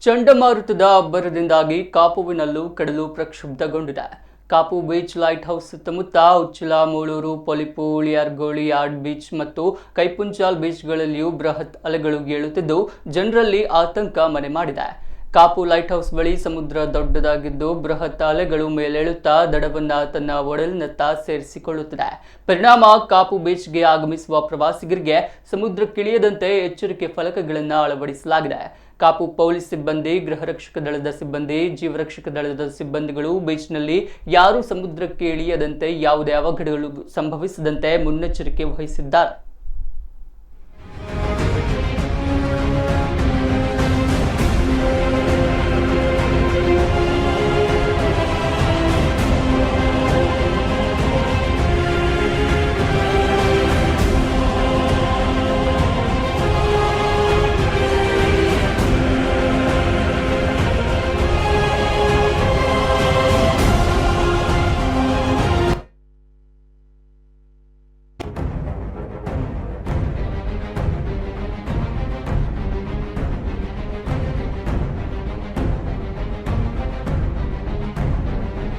ಚಂಡಮಾರುತದ ಅಬ್ಬರದಿಂದಾಗಿ ಕಾಪುವಿನಲ್ಲೂ ಕಡಲು ಪ್ರಕ್ಷುಬ್ಧಗೊಂಡಿದೆ. Kapu beach, light house ಸುತ್ತಮುತ್ತ ಉಚ್ಚಿಲ, ಮೂಳೂರು, ಪೊಲಿಪು, ಉಳಿಯಾರ್ಗೋಳಿ, ಯಾರ್ಡ್ ಬೀಚ್ ಮತ್ತು ಕೈಪುಂಚಾಲ್ ಬೀಚ್ಗಳಲ್ಲಿಯೂ ಬೃಹತ್ ಅಲೆಗಳು ಏಳುತ್ತಿದ್ದು ಜನರಲ್ಲಿ ಆತಂಕ ಮನೆ ಮಾಡಿದೆ. ಕಾಪು ಲೈಟ್ ಹೌಸ್ ಬಳಿ ಸಮುದ್ರ ದೊಡ್ಡದಾಗಿದ್ದು ಬೃಹತ್ ಅಲೆಗಳು ಮೇಲೇಳುತ್ತಾ ದಡವನ್ನ ತನ್ನ ಒಡಲಿನತ್ತ ಸೇರಿಸಿಕೊಳ್ಳುತ್ತಿದೆ. ಪರಿಣಾಮ ಕಾಪು ಬೀಚ್ಗೆ ಆಗಮಿಸುವ ಪ್ರವಾಸಿಗರಿಗೆ ಸಮುದ್ರಕ್ಕಿಳಿಯದಂತೆ ಎಚ್ಚರಿಕೆ ಫಲಕಗಳನ್ನು ಅಳವಡಿಸಲಾಗಿದೆ. ಕಾಪು ಪೊಲೀಸ್ ಸಿಬ್ಬಂದಿ, ಗೃಹ ರಕ್ಷಕ ದಳದ ಸಿಬ್ಬಂದಿ, ಜೀವರಕ್ಷಕ ದಳದ ಸಿಬ್ಬಂದಿಗಳು ಬೀಚ್ನಲ್ಲಿ ಯಾರೂ ಸಮುದ್ರಕ್ಕೆ ಇಳಿಯದಂತೆ ಯಾವುದೇ ಅವಘಡಗಳು ಸಂಭವಿಸದಂತೆ ಮುನ್ನೆಚ್ಚರಿಕೆ ವಹಿಸಿದ್ದಾರೆ.